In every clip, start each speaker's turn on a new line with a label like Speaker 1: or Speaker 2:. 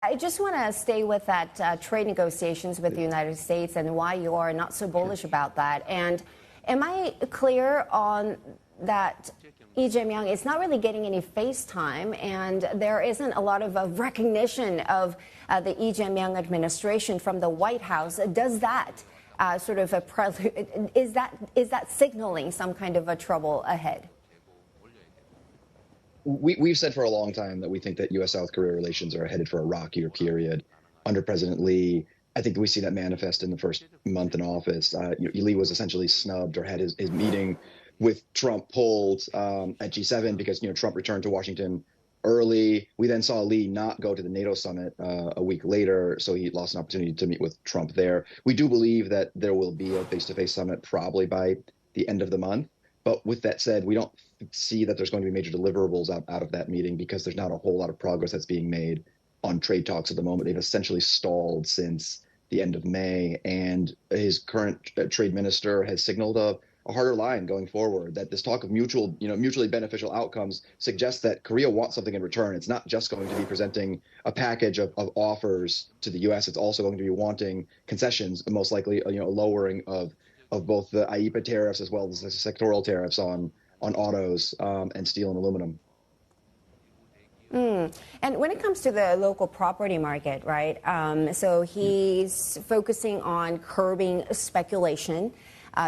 Speaker 1: I just want to stay with that trade negotiations with the United States and why you are not so bullish about that. And am I clear on that Lee Jae-myung is not really getting any face time, and there isn't a lot of recognition of the Lee Jae-myung administration from the White House? Does that sort of a prelude, is that signaling some kind of a trouble ahead?
Speaker 2: We've said for a long time that we think that U.S.-South Korea relations are headed for a rockier period under President Lee. I think we see that manifest in the first month in office. Lee was essentially snubbed or had his meeting with Trump pulled at G7 because Trump returned to Washington early. We then saw Lee not go to the NATO summit a week later, so he lost an opportunity to meet with Trump there. We do believe that there will be a face-to-face summit probably by the end of the month. But with that said, we don't see that there's going to be major deliverables out of that meeting because there's not a whole lot of progress that's being made on trade talks at the moment. They've essentially stalled since the end of May, and his current trade minister has signaled a harder line going forward, that this talk of mutually beneficial outcomes suggests that Korea wants something in return. It's not just going to be presenting a package of offers to the U.S. It's also going to be wanting concessions, most likely a lowering of both the IEEPA tariffs as well as the sectoral tariffs on autos and steel and aluminum.
Speaker 1: And when it comes to the local property market, right, so he's focusing on curbing speculation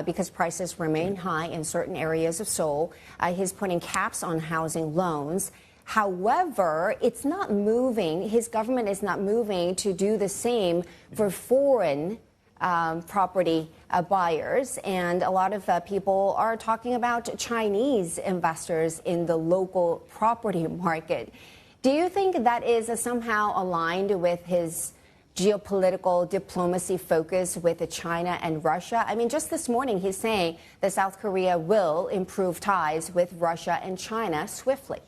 Speaker 1: because prices remain high in certain areas of Seoul. He's putting caps on housing loans. However, it's not moving. His government is not moving to do the same for foreign property buyers, and a lot of people are talking about Chinese investors in the local property market. Do you think that is somehow aligned with his geopolitical diplomacy focus with China and Russia? I mean, just this morning he's saying that South Korea will improve ties with Russia and China swiftly.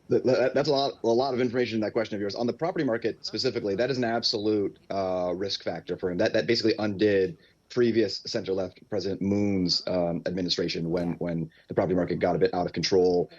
Speaker 2: That's a lot of information in that question of yours. On the property market specifically, that is an absolute risk factor for him. That basically undid previous center-left President Moon's administration when the property market got a bit out of control.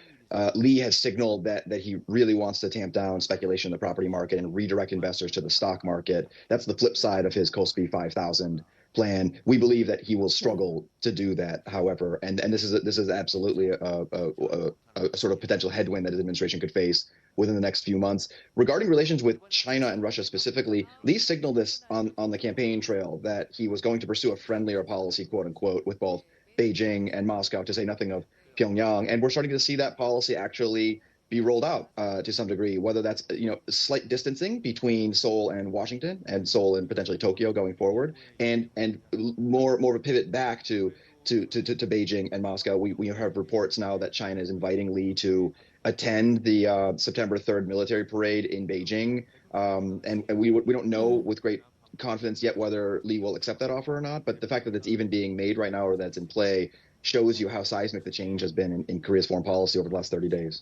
Speaker 2: Lee has signaled that he really wants to tamp down speculation in the property market and redirect investors to the stock market. That's the flip side of his KOSPI 5,000 plan. We believe that he will struggle to do that, however, and this is absolutely a sort of potential headwind that his administration could face within the next few months. Regarding relations with China and Russia specifically, Lee signaled this on the campaign trail that he was going to pursue a friendlier policy, quote unquote, with both Beijing and Moscow, to say nothing of Pyongyang, and we're starting to see that policy actually be rolled out to some degree, whether that's slight distancing between Seoul and Washington, and Seoul and potentially Tokyo going forward, and more of a pivot back to Beijing and Moscow. We have reports now that China is inviting Lee to attend the September 3rd military parade in Beijing, and we don't know with great confidence yet whether Lee will accept that offer or not. But the fact that it's even being made right now or that's in play shows you how seismic the change has been in Korea's foreign policy over the last 30 days.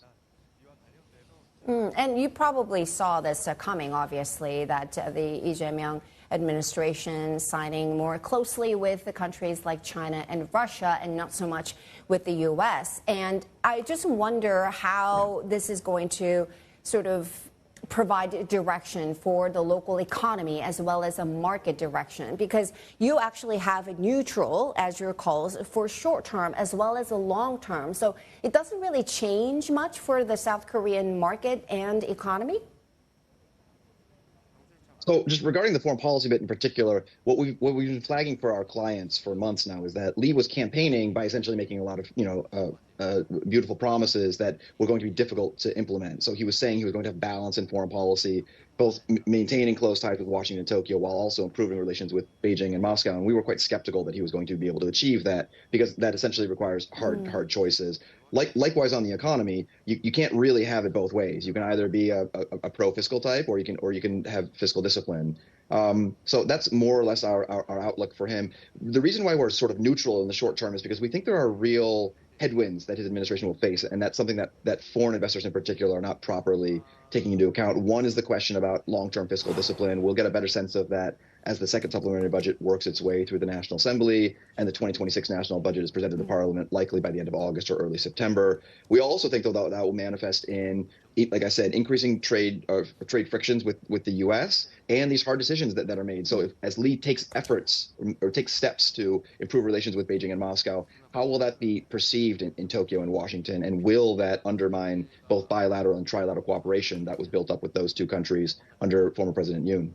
Speaker 1: And you probably saw this coming, obviously, that the Lee Jae-myung administration signing more closely with the countries like China and Russia and not so much with the U.S. And I just wonder how this is going to sort of provide direction for the local economy as well as a market direction, because you actually have a neutral, as your calls, for short term as well as a long term. So it doesn't really change much for the South Korean market and economy?
Speaker 2: So just regarding the foreign policy bit in particular, what we've been flagging for our clients for months now is that Lee was campaigning by essentially making a lot of beautiful promises that were going to be difficult to implement. So he was saying he was going to have balance in foreign policy, both maintaining close ties with Washington and Tokyo while also improving relations with Beijing and Moscow. And we were quite skeptical that he was going to be able to achieve that, because that essentially requires hard choices. Likewise on the economy, you can't really have it both ways. You can either be a pro-fiscal type, or you can have fiscal discipline. So that's more or less our outlook for him. The reason why we're sort of neutral in the short term is because we think there are real headwinds that his administration will face, and that's something that foreign investors in particular are not properly taking into account. One is the question about long-term fiscal discipline. We'll get a better sense of that as the second supplementary budget works its way through the National Assembly and the 2026 national budget is presented to Parliament likely by the end of August or early September. We also think, though, that will manifest in, like I said, increasing trade frictions with the U.S. and these hard decisions that are made. So as Lee takes efforts or takes steps to improve relations with Beijing and Moscow, how will that be perceived in Tokyo and Washington? And will that undermine both bilateral and trilateral cooperation that was built up with those two countries under former President Yoon?